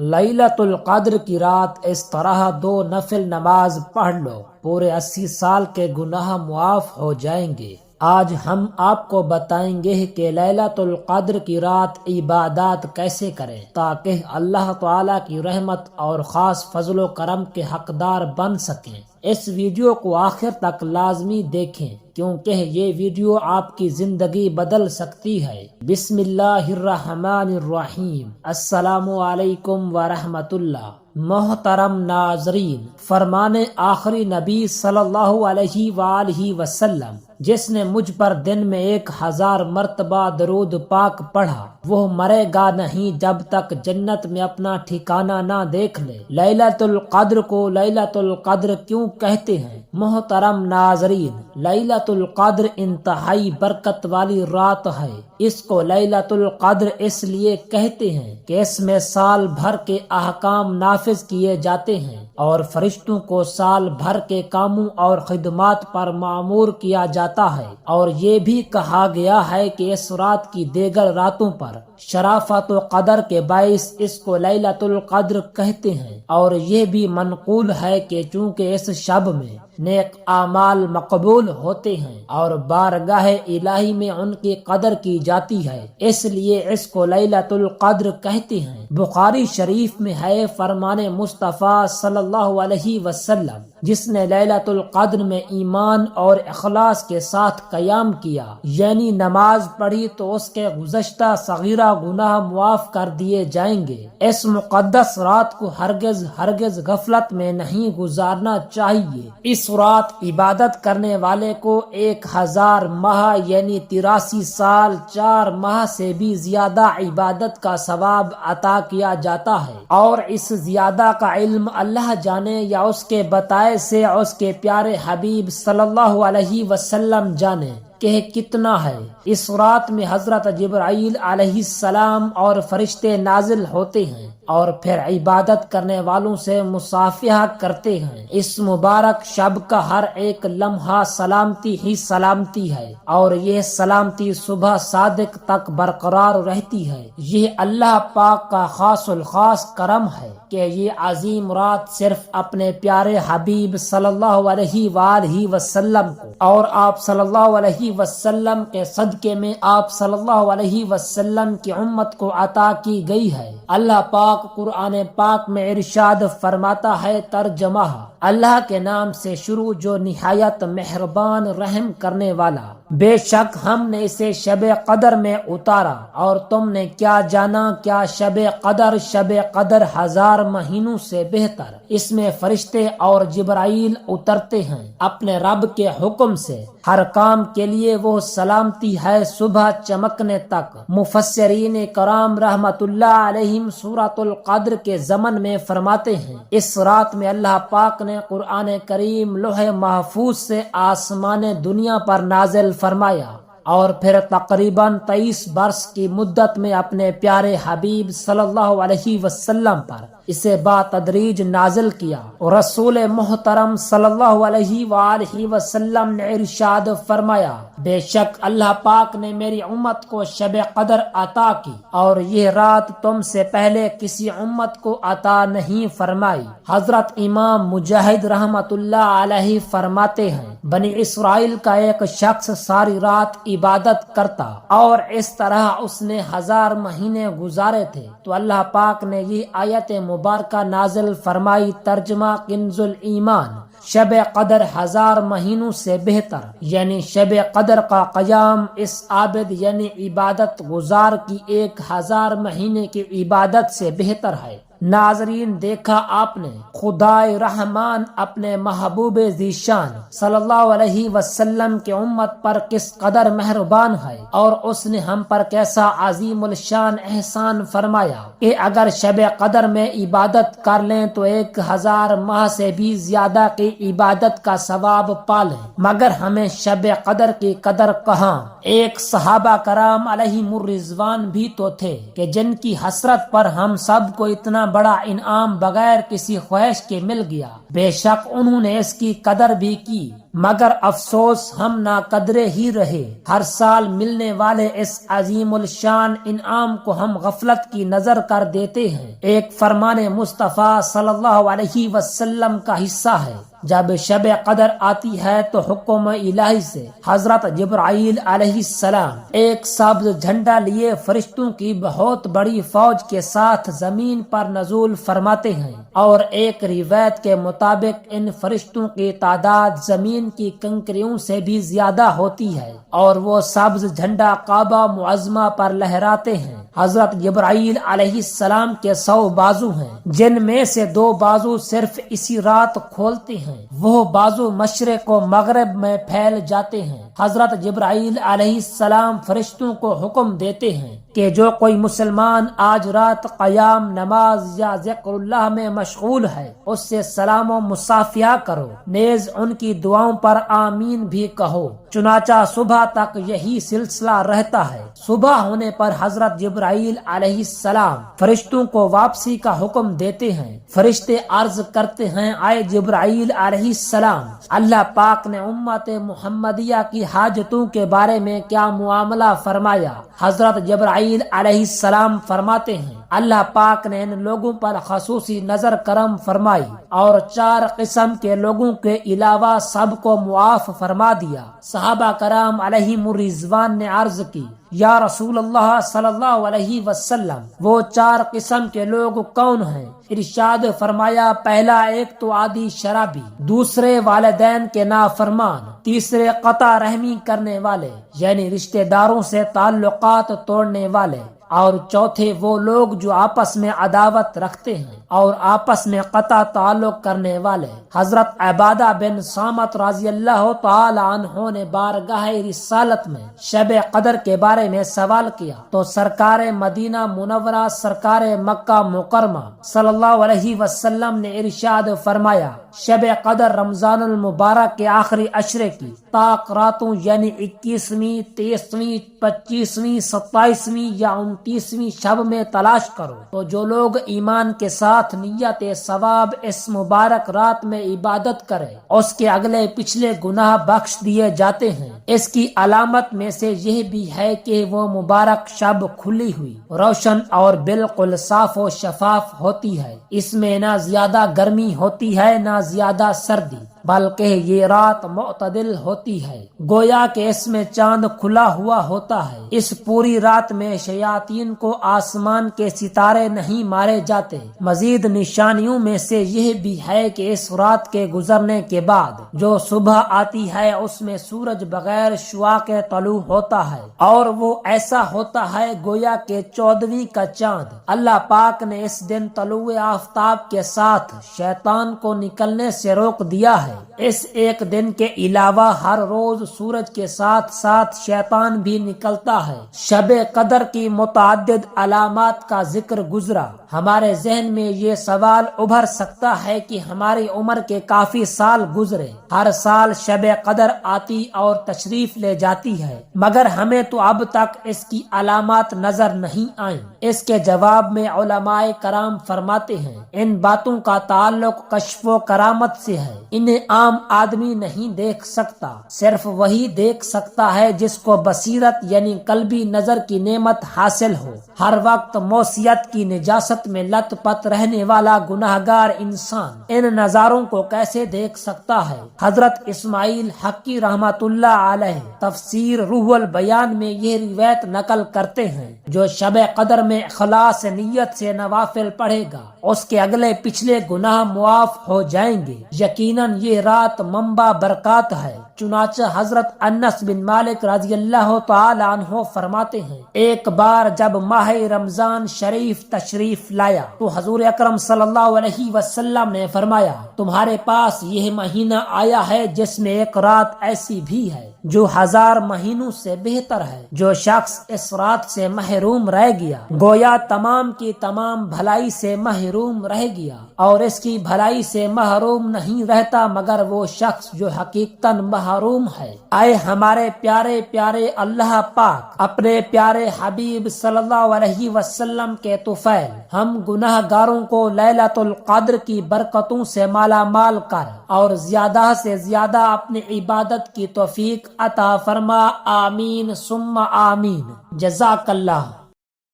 لیلۃ القدر کی رات اس طرح 2 نفل نماز پڑھ لو، پورے 80 سال کے گناہ معاف ہو جائیں گے۔ آج ہم آپ کو بتائیں گے کہ لیلۃ القدر کی رات عبادات کیسے کریں تاکہ اللہ تعالی کی رحمت اور خاص فضل و کرم کے حقدار بن سکیں۔ اس ویڈیو کو آخر تک لازمی دیکھیں کیونکہ یہ ویڈیو آپ کی زندگی بدل سکتی ہے۔ بسم اللہ الرحمن الرحیم۔ السلام علیکم ورحمۃ اللہ۔ محترم ناظرین، فرمان آخری نبی صلی اللہ علیہ وآلہ وسلم جس نے مجھ پر دن میں 1000 مرتبہ درود پاک پڑھا وہ مرے گا نہیں جب تک جنت میں اپنا ٹھکانہ نہ دیکھ لے۔ لیلۃ القدر کو لیلۃ القدر کیوں کہتے ہیں؟ محترم ناظرین، لیلۃ القدر انتہائی برکت والی رات ہے۔ اس کو لیلۃ القدر اس لیے کہتے ہیں کہ اس میں سال بھر کے احکام نافذ کیے جاتے ہیں اور فرشتوں کو سال بھر کے کاموں اور خدمات پر مامور کیا جاتا ہے، اور یہ بھی کہا گیا ہے کہ اس رات کی دیگر راتوں پر شرافت و قدر کے باعث اس کو لیلۃ القدر کہتے ہیں، اور یہ بھی منقول ہے کہ چونکہ اس شب میں نیک اعمال مقبول ہوتے ہیں اور بارگاہ الہی میں ان کی قدر کی جاتی ہے، اس لیے اس کو لیلۃ القدر کہتے ہیں۔ بخاری شریف میں ہے فرمان مصطفیٰ صلی اللہ علیہ وسلم جس نے لیلۃ القدر میں ایمان اور اخلاص کے ساتھ قیام کیا، یعنی نماز پڑھی، تو اس کے گزشتہ صغیرہ گناہ معاف کر دیے جائیں گے۔ اس مقدس رات کو ہرگز غفلت میں نہیں گزارنا چاہیے۔ اس رات عبادت کرنے والے کو 1000 ماہ یعنی 83 سال 4 ماہ سے بھی زیادہ عبادت کا ثواب عطا کیا جاتا ہے، اور اس زیادہ کا علم اللہ جانے یا اس کے بتائے سے اس کے پیارے حبیب صلی اللہ علیہ وسلم جانے کہ کتنا ہے۔ اس رات میں حضرت جبرائیل علیہ السلام اور فرشتے نازل ہوتے ہیں اور پھر عبادت کرنے والوں سے مصافحہ کرتے ہیں۔ اس مبارک شب کا ہر ایک لمحہ سلامتی ہی سلامتی ہے، اور یہ سلامتی صبح صادق تک برقرار رہتی ہے۔ یہ اللہ پاک کا خاص الخاص کرم ہے کہ یہ عظیم رات صرف اپنے پیارے حبیب صلی اللہ علیہ وآلہ وسلم کو اور آپ صلی اللہ علیہ وسلم کے صدقے میں آپ صلی اللہ علیہ وسلم کی امت کو عطا کی گئی ہے۔ اللہ پاک قرآن پاک میں ارشاد فرماتا ہے، ترجمہ: اللہ کے نام سے شروع جو نہایت مہربان رحم کرنے والا۔ بے شک ہم نے اسے شب قدر میں اتارا، اور تم نے کیا جانا کیا شب قدر 1000 مہینوں سے بہتر۔ اس میں فرشتے اور جبرائیل اترتے ہیں اپنے رب کے حکم سے، ہر کام کے لیے وہ سلامتی ہے صبح چمکنے تک۔ مفسرین کرام رحمت اللہ علیہم سورۃ القدر کے ضمن میں فرماتے ہیں، اس رات میں اللہ پاک نے قرآن کریم لوح محفوظ سے آسمان دنیا پر نازل فرمایا، اور پھر تقریباً 23 برس کی مدت میں اپنے پیارے حبیب صلی اللہ علیہ وسلم پر اسے باتدریج نازل کیا۔ اور رسول محترم صلی اللہ علیہ وآلہ وسلم نے ارشاد فرمایا، بے شک اللہ پاک نے میری امت کو شب قدر عطا کی، اور یہ رات تم سے پہلے کسی امت کو عطا نہیں فرمائی۔ حضرت امام مجاہد رحمت اللہ علیہ فرماتے ہیں، بنی اسرائیل کا ایک شخص ساری رات عبادت کرتا اور اس طرح اس نے 1000 مہینے گزارے تھے، تو اللہ پاک نے یہ آیت مبارکہ نازل فرمائی، ترجمہ کنز الایمان: شب قدر 1000 مہینوں سے بہتر، یعنی شب قدر کا قیام اس عابد یعنی عبادت گزار کی 1000 مہینے کی عبادت سے بہتر ہے۔ ناظرین، دیکھا آپ نے خدائے رحمان اپنے محبوب ذیشان صلی اللہ علیہ وسلم کے امت پر کس قدر مہربان ہے، اور اس نے ہم پر کیسا عظیم الشان احسان فرمایا کہ اگر شب قدر میں عبادت کر لیں تو 1000 ماہ سے بھی زیادہ کی عبادت کا ثواب پالیں، مگر ہمیں شب قدر کی قدر کہاں؟ ایک صحابہ کرام علیہم الرضوان بھی تو تھے کہ جن کی حسرت پر ہم سب کو اتنا بڑا انعام بغیر کسی خواہش کے مل گیا۔ بے شک انہوں نے اس کی قدر بھی کی، مگر افسوس ہم ناقدرے ہی رہے۔ ہر سال ملنے والے اس عظیم الشان انعام کو ہم غفلت کی نظر کر دیتے ہیں۔ ایک فرمان مصطفیٰ صلی اللہ علیہ وسلم کا حصہ ہے۔ جب شب قدر آتی ہے تو حکم الہی سے حضرت جبرائیل علیہ السلام ایک سبز جھنڈا لیے فرشتوں کی بہت بڑی فوج کے ساتھ زمین پر نزول فرماتے ہیں، اور ایک روایت کے مطابق ان فرشتوں کی تعداد زمین کی کنکریوں سے بھی زیادہ ہوتی ہے، اور وہ سبز جھنڈا کعبہ معظمہ پر لہراتے ہیں۔ حضرت جبرائیل علیہ السلام کے 100 بازو ہیں، جن میں سے 2 بازو صرف اسی رات کھولتے ہیں، وہ بازو مشرق و مغرب میں پھیل جاتے ہیں۔ حضرت جبرائیل علیہ السلام فرشتوں کو حکم دیتے ہیں کہ جو کوئی مسلمان آج رات قیام، نماز یا ذکر اللہ میں مشغول ہے اس سے سلام و مصافحہ کرو، نیز ان کی دعاؤں پر آمین بھی کہو۔ چنانچہ صبح تک یہی سلسلہ رہتا ہے۔ صبح ہونے پر حضرت جبرائیل علیہ السلام فرشتوں کو واپسی کا حکم دیتے ہیں۔ فرشتے عرض کرتے ہیں، آئے جبرائیل علیہ السلام، اللہ پاک نے امت محمدیہ کی حاجتوں کے بارے میں کیا معاملہ فرمایا؟ حضرت جبرائیل علیہ السلام فرماتے ہیں، اللہ پاک نے ان لوگوں پر خصوصی نظر کرم فرمائی اور 4 قسم کے لوگوں کے علاوہ سب کو معاف فرما دیا۔ صحابہ کرام علیہم الرضوان نے عرض کی، یا رسول اللہ صلی اللہ علیہ وسلم، وہ 4 قسم کے لوگ کون ہیں؟ ارشاد فرمایا، پہلا ایک تو عادی شرابی، دوسرے والدین کے نافرمان، تیسرے قطع رحمی کرنے والے یعنی رشتہ داروں سے تعلقات توڑنے والے، اور چوتھے وہ لوگ جو آپس میں عداوت رکھتے ہیں اور آپس میں قطع تعلق کرنے والے۔ حضرت عبادہ بن صامت رضی اللہ تعالی عنہ نے بارگاہ رسالت میں شب قدر کے بارے میں سوال کیا تو سرکار مدینہ منورہ، سرکار مکہ مکرمہ صلی اللہ علیہ وسلم نے ارشاد فرمایا، شب قدر رمضان المبارک کے آخری عشرے کی طاق راتوں یعنی 21ویں، 23ویں، 25ویں، 27ویں یا 29ویں شب میں تلاش کرو۔ تو جو لوگ ایمان کے ساتھ نیت ثواب اس مبارک رات میں عبادت کرے اس کے اگلے پچھلے گناہ بخش دیے جاتے ہیں۔ اس کی علامت میں سے یہ بھی ہے کہ وہ مبارک شب کھلی ہوئی، روشن اور بالکل صاف و شفاف ہوتی ہے۔ اس میں نہ زیادہ گرمی ہوتی ہے نہ زیادہ سردی، بلکہ یہ رات معتدل ہوتی ہے، گویا کہ اس میں چاند کھلا ہوا ہوتا ہے۔ اس پوری رات میں شیاطین کو آسمان کے ستارے نہیں مارے جاتے۔ مزید نشانیوں میں سے یہ بھی ہے کہ اس رات کے گزرنے کے بعد جو صبح آتی ہے اس میں سورج بغیر شعاع کے طلوع ہوتا ہے، اور وہ ایسا ہوتا ہے گویا کہ 14ویں کا چاند۔ اللہ پاک نے اس دن طلوع آفتاب کے ساتھ شیطان کو نکلنے سے روک دیا ہے۔ اس ایک دن کے علاوہ ہر روز سورج کے ساتھ ساتھ شیطان بھی نکلتا ہے۔ شب قدر کی متعدد علامات کا ذکر گزرا۔ ہمارے ذہن میں یہ سوال ابھر سکتا ہے کہ ہماری عمر کے کافی سال گزرے، ہر سال شب قدر آتی اور تشریف لے جاتی ہے، مگر ہمیں تو اب تک اس کی علامات نظر نہیں آئیں۔ اس کے جواب میں علماء کرام فرماتے ہیں، ان باتوں کا تعلق کشف و کرامت سے ہے۔ انہیں عام آدمی نہیں دیکھ سکتا، صرف وہی دیکھ سکتا ہے جس کو بصیرت یعنی قلبی نظر کی نعمت حاصل ہو۔ ہر وقت موسیقت کی نجاست میں لت پت رہنے والا گناہگار انسان ان نظاروں کو کیسے دیکھ سکتا ہے؟ حضرت اسماعیل حقی رحمت اللہ علیہ تفسیر روح البیان میں یہ روایت نقل کرتے ہیں، جو شب قدر میں اخلاص نیت سے نوافل پڑھے گا اس کے اگلے پچھلے گناہ معاف ہو جائیں گے۔ یقیناً یہ رات منبع برکات ہے۔ چنانچہ حضرت انس بن مالک رضی اللہ تعالی عنہ فرماتے ہیں، ایک بار جب ماہ رمضان شریف تشریف لایا تو حضور اکرم صلی اللہ علیہ وسلم نے فرمایا، تمہارے پاس یہ مہینہ آیا ہے جس میں ایک رات ایسی بھی ہے جو 1000 مہینوں سے بہتر ہے۔ جو شخص اس رات سے محروم رہ گیا گویا تمام کی تمام بھلائی سے محروم رہ گیا، اور اس کی بھلائی سے محروم نہیں رہتا مگر وہ شخص جو حقیقتاً محروم ہے۔ اے ہمارے پیارے پیارے اللہ پاک، اپنے پیارے حبیب صلی اللہ علیہ وسلم کے طفیل، ہم گناہ گاروں کو لیلۃ القدر کی برکتوں سے مالا مالا مال کر اور زیادہ سے زیادہ اپنی عبادت کی توفیق عطا فرما، آمین ثم آمین۔ جزاک اللہ۔